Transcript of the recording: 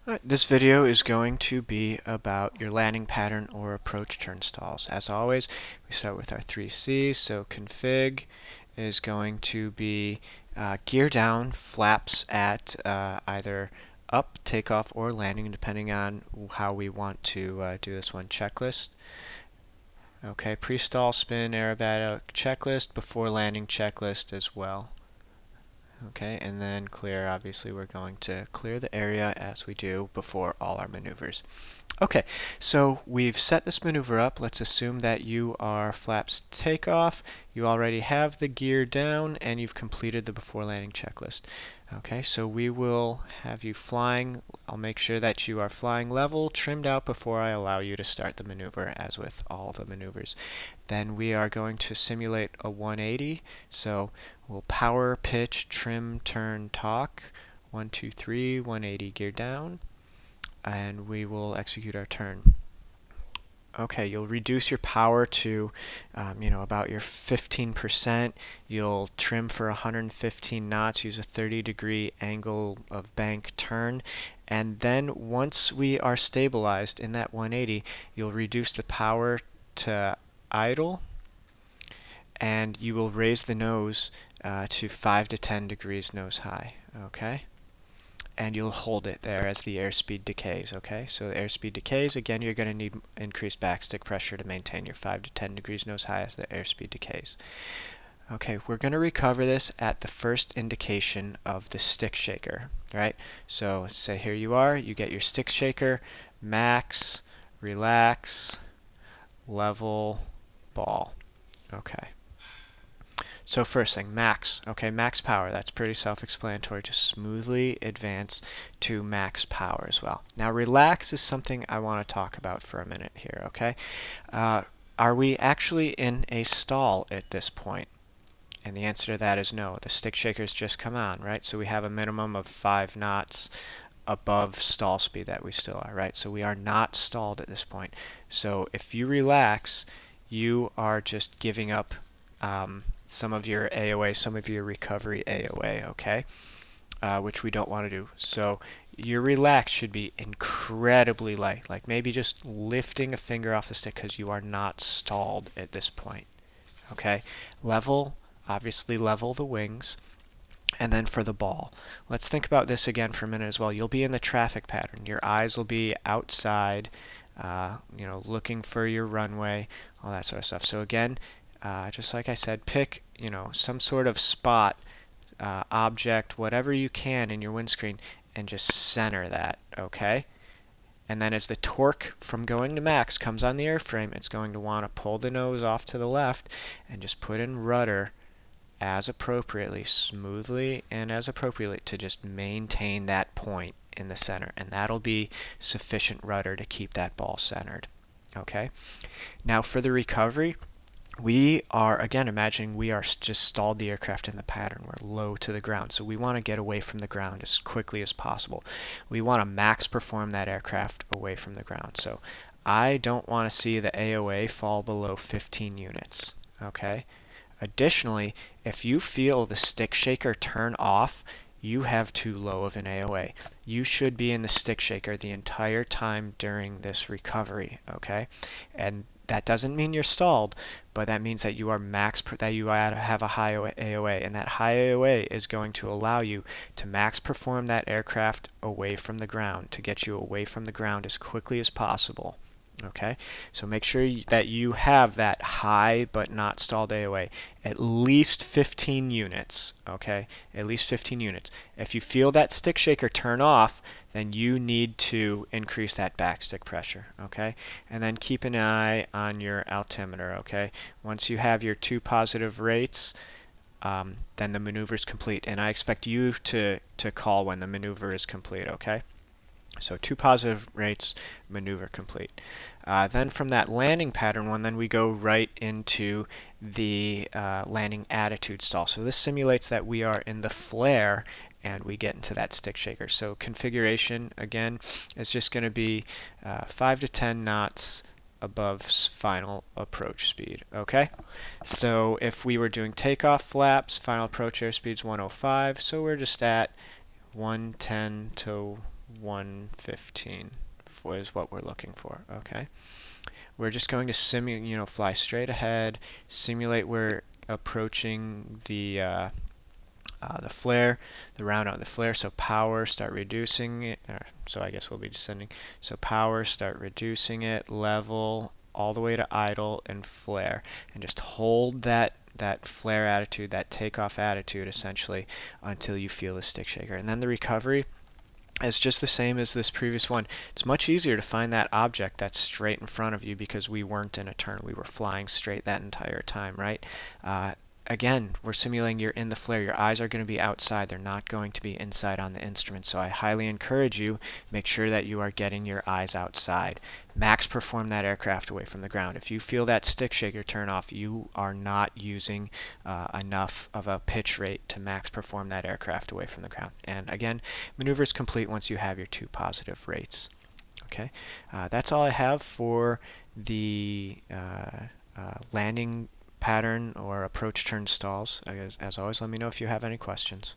Alright, this video is going to be about your landing pattern or approach turn stalls. As always, we start with our 3C's. So config is going to be gear down, flaps at either up, takeoff, or landing, depending on how we want to do this one. Checklist. Okay, pre-stall, spin, aerobatic checklist, before landing checklist as well. Okay, and then clear. Obviously, we're going to clear the area as we do before all our maneuvers. Okay, so we've set this maneuver up. Let's assume that you are flaps takeoff. You already have the gear down and you've completed the before landing checklist. Okay, so we will have you flying. I'll make sure that you are flying level, trimmed out before I allow you to start the maneuver, as with all the maneuvers. Then we are going to simulate a 180. So we'll power, pitch, trim, turn, talk. 1, 2, 3, 180 gear down. And we will execute our turn. Okay, you'll reduce your power to, about your 15%. You'll trim for 115 knots, use a 30-degree angle of bank turn. And then once we are stabilized in that 180, you'll reduce the power to idle. And you will raise the nose to 5 to 10 degrees nose high. Okay? And you'll hold it there as the airspeed decays, okay? So the airspeed decays, again, you're going to need increased backstick pressure to maintain your 5 to 10 degrees nose high as the airspeed decays. Okay, we're going to recover this at the first indication of the stick shaker, right? So let's say here you are, you get your stick shaker, max, relax, level, ball. Okay. So first thing, max. Okay, max power. That's pretty self-explanatory. Just smoothly advance to max power as well. Now relax is something I want to talk about for a minute here, okay? Are we actually in a stall at this point? And the answer to that is no. The stick shaker's just come on, right? So we have a minimum of 5 knots above stall speed that we still are, right? So we are not stalled at this point. So if you relax, you are just giving up some of your AOA, some of your recovery AOA, okay? Which we don't want to do. So your relax should be incredibly light, like maybe just lifting a finger off the stick because you are not stalled at this point, okay? Level, obviously level the wings. And then for the ball, let's think about this again for a minute as well. You'll be in the traffic pattern. Your eyes will be outside, looking for your runway, all that sort of stuff. So again, just like I said, pick, some sort of spot, object, whatever you can in your windscreen, and just center that, okay? And then as the torque from going to max comes on the airframe, it's going to want to pull the nose off to the left and just put in rudder as appropriately, smoothly and as appropriately, to just maintain that point in the center. And that'll be sufficient rudder to keep that ball centered, okay? Now for the recovery, we are, again, imagining we are just stalled the aircraft in the pattern. We're low to the ground, so we want to get away from the ground as quickly as possible. We want to max perform that aircraft away from the ground. So I don't want to see the AOA fall below 15 units, okay? Additionally, if you feel the stick shaker turn off, you have too low of an AOA. You should be in the stick shaker the entire time during this recovery, okay? And that doesn't mean you're stalled, but that means that you are that you have a high AOA, and that high AOA is going to allow you to max perform that aircraft away from the ground, to get you away from the ground as quickly as possible. Okay, so make sure that you have that high but not stalled AOA, at least 15 units, okay, at least 15 units. If you feel that stick shaker turn off, then you need to increase that backstick pressure, okay? And then keep an eye on your altimeter, okay? Once you have your 2 positive rates, then the maneuver is complete, and I expect you to call when the maneuver is complete, okay? So 2 positive rates, maneuver complete. Then from that landing pattern one, then we go right into the landing attitude stall. So this simulates that we are in the flare and we get into that stick shaker. So configuration, again, is just going to be 5 to 10 knots above final approach speed. Okay, so if we were doing takeoff flaps, final approach airspeed is 105, so we're just at 110 to 115 is what we're looking for. Okay, we're just going to simulate, fly straight ahead, simulate we're approaching the flare, the round on the flare. So power, start reducing it. So I guess we'll be descending. So power, start reducing it, level all the way to idle and flare, and just hold that flare attitude, that takeoff attitude, essentially, until you feel the stick shaker. And then the recovery is just the same as this previous one. It's much easier to find that object that's straight in front of you because we weren't in a turn. We were flying straight that entire time, right? Again, we're simulating you're in the flare. Your eyes are going to be outside. They're not going to be inside on the instrument. So I highly encourage you, make sure that you are getting your eyes outside. Max perform that aircraft away from the ground. If you feel that stick shaker turn off, you are not using enough of a pitch rate to max perform that aircraft away from the ground. And again, maneuver is complete once you have your 2 positive rates. Okay, that's all I have for the landing pattern or approach turn stalls. As always, let me know if you have any questions.